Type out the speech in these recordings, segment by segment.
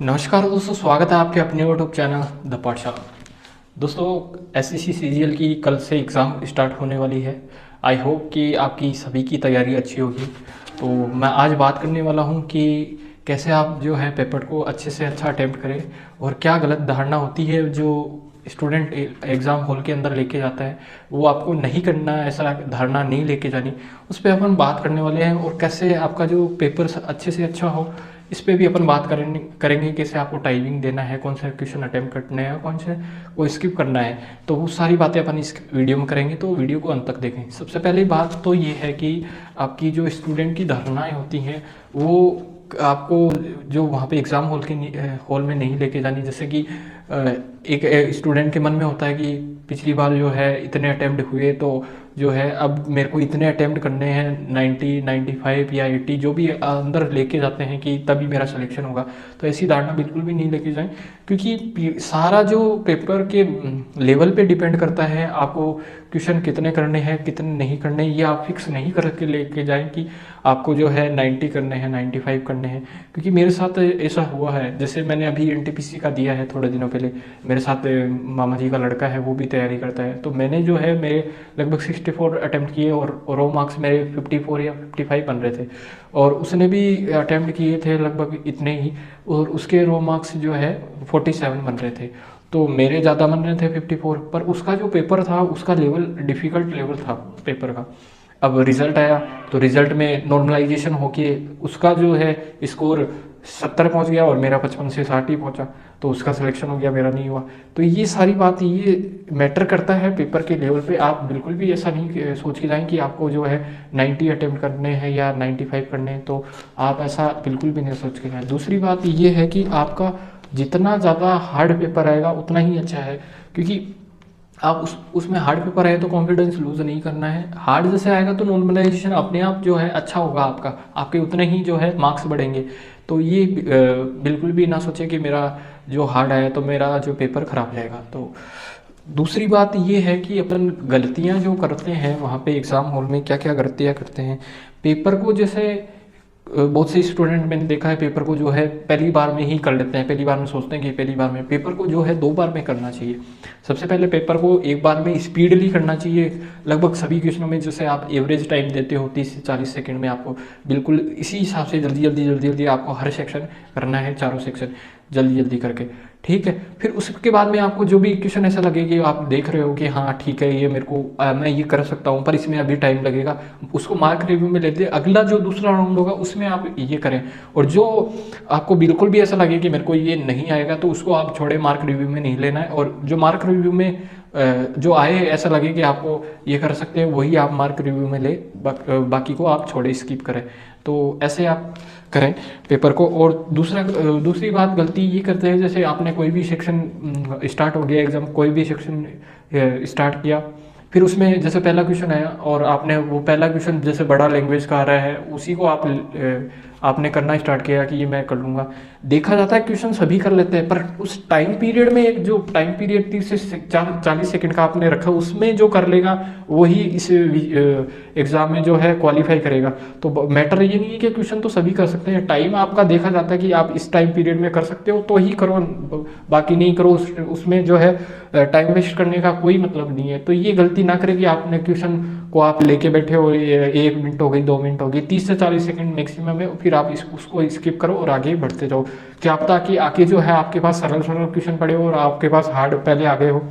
नमस्कार दोस्तों, स्वागत है आपके अपने यूट्यूब चैनल द पाठशाला। दोस्तों, एसएससी सीजीएल की कल से एग्ज़ाम स्टार्ट होने वाली है। आई होप कि आपकी सभी की तैयारी अच्छी होगी। तो मैं आज बात करने वाला हूं कि कैसे आप जो है पेपर को अच्छे से अच्छा अटेम्प्ट करें और क्या गलत धारणा होती है जो स्टूडेंट एग्ज़ाम हॉल के अंदर लेके जाता है, वो आपको नहीं करना, ऐसा धारणा नहीं लेके जानी। उस पर अपन बात करने वाले हैं और कैसे आपका जो पेपर अच्छे से अच्छा हो, इस पे भी अपन बात करेंगे कैसे आपको टाइमिंग देना है, कौन से क्वेश्चन अटेम्प्ट करने हैं, कौन से को स्किप करना है। तो वो सारी बातें अपन इस वीडियो में करेंगे, तो वीडियो को अंत तक देखें। सबसे पहली बात तो ये है कि आपकी जो स्टूडेंट की धारणाएं होती हैं वो आपको जो वहाँ पे एग्ज़ाम हॉल में नहीं लेके जानी। जैसे कि एक स्टूडेंट के मन में होता है कि पिछली बार जो है इतने अटैम्प्ट हुए, तो जो है अब मेरे को इतने अटैम्प्ट करने हैं, 90, 95 या 80 जो भी अंदर लेके जाते हैं कि तभी मेरा सिलेक्शन होगा। तो ऐसी धारणा बिल्कुल भी नहीं लेके जाएं, क्योंकि सारा जो पेपर के लेवल पे डिपेंड करता है। आपको क्वेश्चन कितने करने हैं, कितने नहीं करने, ये आप फिक्स नहीं करके लेके जाएं कि आपको जो है 90 करने हैं, 95 करने हैं। क्योंकि मेरे साथ ऐसा हुआ है, जैसे मैंने अभी एनटीपीसी का दिया है थोड़े दिनों पहले। मेरे साथ मामा जी का लड़का है, वो भी तैयारी करता है। तो मैंने जो है मेरे लगभग 64 अटैम्प्ट किए और रो मार्क्स मेरे 54 या 55 बन रहे थे, और उसने भी अटैम्प्ट किए थे लगभग इतने ही, और उसके रो मार्क्स जो है 47 बन रहे थे। तो मेरे ज़्यादा बन रहे थे 54, पर उसका जो पेपर था उसका लेवल डिफ़िकल्ट लेवल था पेपर का। अब रिज़ल्ट आया तो रिज़ल्ट में नॉर्मलाइजेशन होके उसका जो है स्कोर 70 पहुंच गया और मेरा 55 से 60 ही पहुंचा। तो उसका सिलेक्शन हो गया, मेरा नहीं हुआ। तो ये सारी बात ये मैटर करता है पेपर के लेवल पे। आप बिल्कुल भी ऐसा नहीं सोच के जाएं कि आपको जो है 90 अटेम्प्ट करने हैं या 95 करने हैं। तो आप ऐसा बिल्कुल भी नहीं सोच के जाएं। दूसरी बात ये है कि आपका जितना ज़्यादा हार्ड पेपर आएगा उतना ही अच्छा है, क्योंकि आप उसमें हार्ड पेपर है तो कॉन्फिडेंस लूज नहीं करना है। हार्ड जैसे आएगा तो नॉर्मलाइजेशन अपने आप जो है अच्छा होगा, आपके उतने ही जो है मार्क्स बढ़ेंगे। तो ये बिल्कुल भी ना सोचे कि मेरा जो हार्ड आया तो मेरा जो पेपर खराब जाएगा। तो दूसरी बात ये है कि अपन गलतियां जो करते हैं वहाँ पे एग्ज़ाम हॉल में, क्या क्या गलतियां करते हैं पेपर को। जैसे बहुत से स्टूडेंट मैंने देखा है पेपर को जो है पहली बार में ही कर लेते हैं। पहली बार में सोचते हैं कि पहली बार में, पेपर को जो है 2 बार में करना चाहिए। सबसे पहले पेपर को एक बार में स्पीडली करना चाहिए। लगभग सभी क्वेश्चनों में जैसे आप एवरेज टाइम देते हो 30 से 40 सेकंड में, आपको बिल्कुल इसी हिसाब से जल्दी जल्दी जल्दी जल्दी आपको हर सेक्शन करना है, चारों सेक्शन जल्दी जल्दी करके। ठीक है, फिर उसके बाद में आपको जो भी क्वेश्चन ऐसा लगे कि आप देख रहे हो कि हाँ ठीक है, ये मेरे को मैं ये कर सकता हूँ पर इसमें अभी टाइम लगेगा, उसको मार्क रिव्यू में लेते अगला जो दूसरा राउंड होगा उसमें आप ये करें। और जो आपको बिल्कुल भी ऐसा लगे कि मेरे को ये नहीं आएगा तो उसको आप छोड़े, मार्क रिव्यू में नहीं लेना है। और जो मार्क रिव्यू में जो आए ऐसा लगे कि आपको ये कर सकते हैं, वही आप मार्क रिव्यू में ले, बाकी को आप छोड़े, स्किप करें। तो ऐसे आप करें पेपर को। और दूसरी बात गलती ये करते हैं, जैसे आपने कोई भी सेक्शन स्टार्ट हो गया एग्जाम, कोई भी सेक्शन स्टार्ट किया, फिर उसमें जैसे पहला क्वेश्चन आया और आपने वो पहला क्वेश्चन जैसे बड़ा लैंग्वेज का आ रहा है उसी को आपने करना स्टार्ट किया कि ये मैं कर लूँगा। देखा जाता है क्वेश्चन सभी कर लेते हैं, पर उस टाइम पीरियड में एक जो टाइम पीरियड 30 से 40 सेकंड का आपने रखा, उसमें जो कर लेगा वही इस एग्ज़ाम में जो है क्वालिफाई करेगा। तो मैटर ये नहीं है कि क्वेश्चन तो सभी कर सकते हैं, टाइम आपका देखा जाता है कि आप इस टाइम पीरियड में कर सकते हो तो ही करो, बाकी नहीं करो। उसमें जो है टाइम वेस्ट करने का कोई मतलब नहीं है। तो ये गलती ना करें कि आपने क्वेश्चन को आप लेके बैठे हो, 1 मिनट हो गई, 2 मिनट हो गई, 30 से 40 सेकंड मैक्सिमम है, फिर आप उसको स्किप करो और आगे बढ़ते जाओ। क्या पता कि आगे जो है आपके पास सरल सरल क्वेश्चन पड़े हो और आपके पास हार्ड पहले आ गए हो।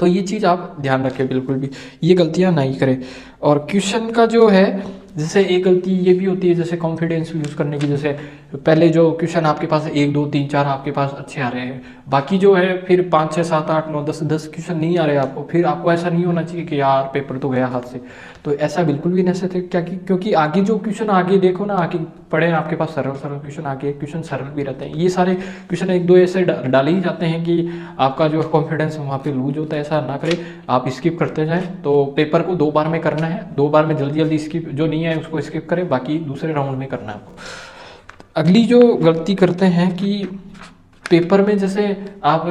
तो ये चीज़ आप ध्यान रखें, बिल्कुल भी ये गलतियां नहीं करें। और क्वेश्चन का जो है, जैसे एक गलती ये भी होती है जैसे कॉन्फिडेंस यूज़ करने की। जैसे पहले जो क्वेश्चन आपके पास 1, 2, 3, 4 आपके पास अच्छे आ रहे हैं, बाकी जो है फिर 5, 6, 7, 8, 9, 10 क्वेश्चन नहीं आ रहे आपको, फिर आपको ऐसा नहीं होना चाहिए कि यार पेपर तो गया हाथ से। तो ऐसा बिल्कुल भी नहीं सकते, क्या क्योंकि आगे जो क्वेश्चन आगे देखो ना, आगे पढ़े आपके पास सरल सरल क्वेश्चन, आगे क्वेश्चन सरल भी रहते हैं। ये सारे क्वेश्चन 1, 2 ऐसे डाले ही जाते हैं कि आपका जो कॉन्फिडेंस वहाँ पे लूज होता है। ऐसा ना करें, आप स्किप करते जाएं। तो पेपर को 2 बार में करना है, 2 बार में जल्दी जल्दी स्किप, जो नहीं है उसको स्किप करें, बाकी दूसरे राउंड में करना है आपको। अगली जो गलती करते हैं कि पेपर में जैसे आप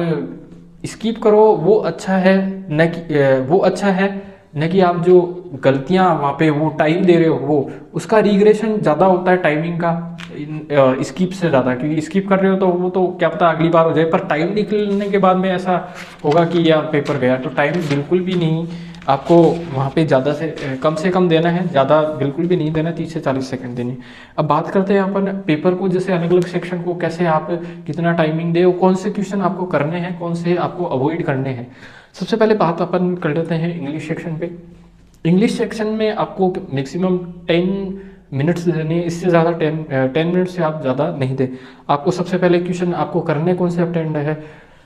स्किप करो, वो अच्छा है न कि वो अच्छा है न कि आप जो गलतियां वहाँ पे वो टाइम दे रहे हो वो उसका रिग्रेशन ज़्यादा होता है टाइमिंग का स्किप से ज़्यादा, क्योंकि स्किप कर रहे हो तो वो तो क्या पता अगली बार हो जाए, पर टाइम निकलने के बाद में ऐसा होगा कि यार पेपर गया। तो टाइम बिल्कुल भी नहीं आपको वहाँ पे ज़्यादा से कम देना है, ज़्यादा बिल्कुल भी नहीं देना, 30 से 40 सेकंड देनी। अब बात करते हैं अपन पेपर को, जैसे अलग अलग सेक्शन को कैसे आप कितना टाइमिंग दे, कौन से क्वेश्चन आपको करने हैं, कौन से आपको अवॉइड करने हैं। सबसे पहले बात अपन कर लेते हैं इंग्लिश सेक्शन पे। इंग्लिश सेक्शन में आपको मैक्सिमम 10 मिनट्स देने हैं, इससे ज़्यादा 10 मिनट से आप ज़्यादा नहीं दे। आपको सबसे पहले क्वेश्चन आपको करने कौन से अटेंड है,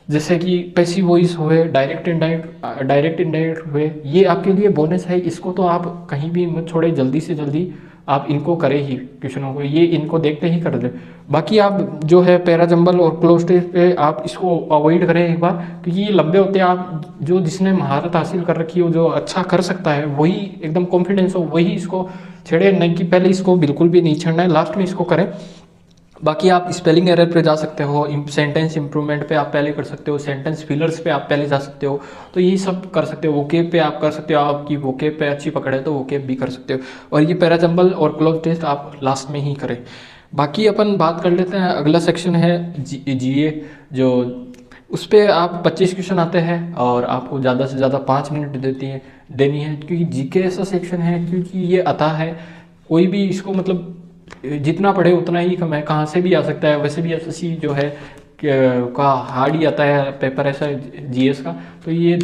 जैसे कि पैसिव वॉइस हुए, डायरेक्ट इनडायरेक्ट हुए, ये आपके लिए बोनस है। इसको तो आप कहीं भी मत छोड़े, जल्दी से जल्दी आप इनको करें ही, क्वेश्चनों को ये इनको देखते ही कर दे। बाकी आप जो है पैरा जंबल और क्लोज टेस्ट पे आप इसको अवॉइड करें एक बार, क्योंकि ये लंबे होते हैं। आप जो जिसने महारत हासिल कर रखी हो, जो अच्छा कर सकता है, वही एकदम कॉन्फिडेंस हो वही इसको छेड़े, नहीं कि पहले इसको बिल्कुल भी नहीं छेड़ना है, लास्ट में इसको करें। बाकी आप स्पेलिंग एरर पे जा सकते हो, सेंटेंस इंप्रूवमेंट पे आप पहले कर सकते हो, सेंटेंस फिलर्स पे आप पहले जा सकते हो, तो ये सब कर सकते हो। वोकेब पे आप कर सकते हो, आपकी वोकेब पे अच्छी पकड़ है तो वोकेब भी कर सकते हो, और ये पैराजंबल और क्लोज टेस्ट आप लास्ट में ही करें। बाकी अपन बात कर लेते हैं, अगला सेक्शन है जीए, जो उस पर आप 25 क्वेश्चन आते हैं और आपको ज़्यादा से ज़्यादा 5 मिनट देनी है, क्योंकि जीके ऐसा सेक्शन है, क्योंकि ये आता है कोई भी इसको मतलब जितना पढ़े उतना ही कम है, कहाँ से भी आ सकता है। वैसे भी एसएससी जो है का हार्ड ही आता है पेपर ऐसा जीएस का, तो ये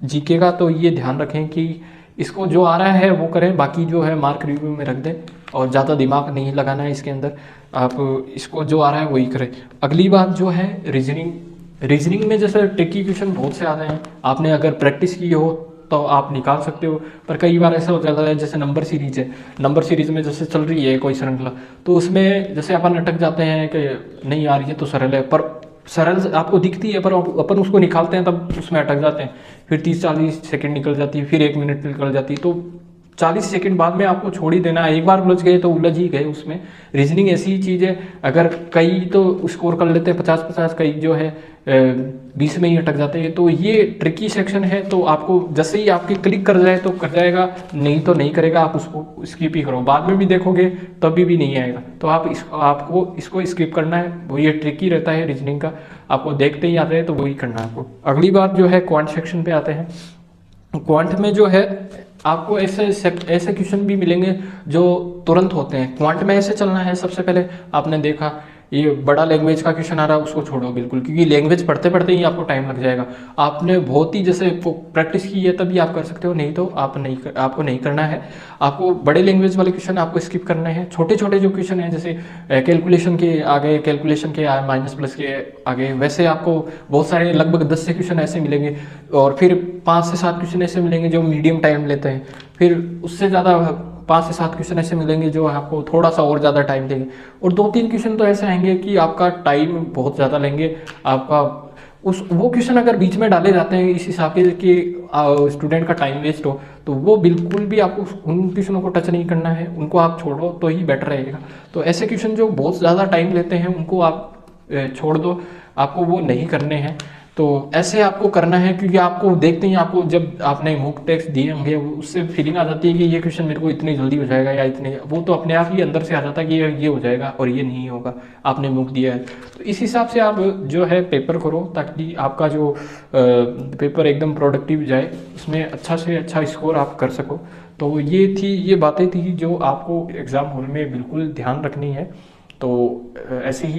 जीके का तो ये ध्यान रखें कि इसको जो आ रहा है वो करें, बाकी जो है मार्क रिव्यू में रख दें, और ज़्यादा दिमाग नहीं लगाना है इसके अंदर, आप इसको जो आ रहा है वही करें। अगली बात जो है रीजनिंग में जैसे ट्रिकी क्वेश्चन बहुत से आते हैं, आपने अगर प्रैक्टिस की हो तो आप निकाल सकते हो, पर कई बार ऐसा हो जाता है जैसे नंबर सीरीज है, नंबर सीरीज में जैसे चल रही है कोई श्रृंखला, तो उसमें जैसे अपन अटक जाते हैं कि नहीं यार ये तो सरल है, पर सरल आपको दिखती है पर अपन उसको निकालते हैं तब उसमें अटक जाते हैं, फिर 30-40 सेकंड निकल जाती है, फिर 1 मिनट निकल जाती है, तो 40 सेकंड बाद में आपको छोड़ ही देना है। एक बार उलझ गए तो उलझ ही गए उसमें। रीजनिंग ऐसी ही चीज़ है, अगर कई तो स्कोर कर लेते हैं 50-50, कई जो है 20 में ही अटक जाते हैं, तो ये ट्रिकी सेक्शन है। तो आपको जैसे ही आपके क्लिक कर जाए तो कर जाएगा, नहीं तो नहीं करेगा, आप उसको स्किप ही करो, बाद में भी देखोगे तभी भी नहीं आएगा, तो आपको इसको स्किप करना है। वो ये ट्रिकी रहता है रीजनिंग का, आपको देखते ही आते हैं तो वही करना है आपको। अगली बात जो है क्वांट सेक्शन पे आते हैं। क्वांट में जो है आपको ऐसे क्वेश्चन भी मिलेंगे जो तुरंत होते हैं। क्वांट में ऐसे चलना है, सबसे पहले आपने देखा ये बड़ा लैंग्वेज का क्वेश्चन आ रहा है, उसको छोड़ो बिल्कुल, क्योंकि लैंग्वेज पढ़ते पढ़ते ही आपको टाइम लग जाएगा। आपने बहुत ही जैसे प्रैक्टिस की है तभी आप कर सकते हो, नहीं तो आपको नहीं करना है। आपको बड़े लैंग्वेज वाले क्वेश्चन आपको स्किप करने हैं। छोटे छोटे जो क्वेश्चन हैं जैसे कैलकुलेशन के आगे, कैलकुलेशन के माइनस प्लस के आगे, वैसे आपको बहुत सारे लगभग 10 से क्वेश्चन ऐसे मिलेंगे, और फिर 5 से 7 क्वेश्चन ऐसे मिलेंगे जो मीडियम टाइम लेते हैं, फिर उससे ज़्यादा 5 से 7 क्वेश्चन ऐसे मिलेंगे जो आपको थोड़ा सा और ज़्यादा टाइम देंगे, और 2-3 क्वेश्चन तो ऐसे आएंगे कि आपका टाइम बहुत ज़्यादा लेंगे। आपका वो क्वेश्चन अगर बीच में डाले जाते हैं इस हिसाब के कि स्टूडेंट का टाइम वेस्ट हो, तो वो बिल्कुल भी आपको उन क्वेश्चनों को टच नहीं करना है, उनको आप छोड़ो तो ही बेटर रहेगा। तो ऐसे क्वेश्चन जो बहुत ज़्यादा टाइम लेते हैं उनको आप छोड़ दो, आपको वो नहीं करने हैं। तो ऐसे आपको करना है, क्योंकि आपको देखते ही आपको जब आपने मूक टेस्ट दिए होंगे उससे फीलिंग आ जाती है कि ये क्वेश्चन मेरे को इतनी जल्दी हो जाएगा, या इतने वो तो अपने आप ही अंदर से आ जाता है कि ये हो जाएगा और ये नहीं होगा, आपने मूक दिया है। तो इस हिसाब से आप जो है पेपर करो, ताकि आपका जो पेपर एकदम प्रोडक्टिव जाए, उसमें अच्छा से अच्छा स्कोर आप कर सको। तो ये बातें थी जो आपको एग्ज़ाम हॉल में बिल्कुल ध्यान रखनी है। तो ऐसे ही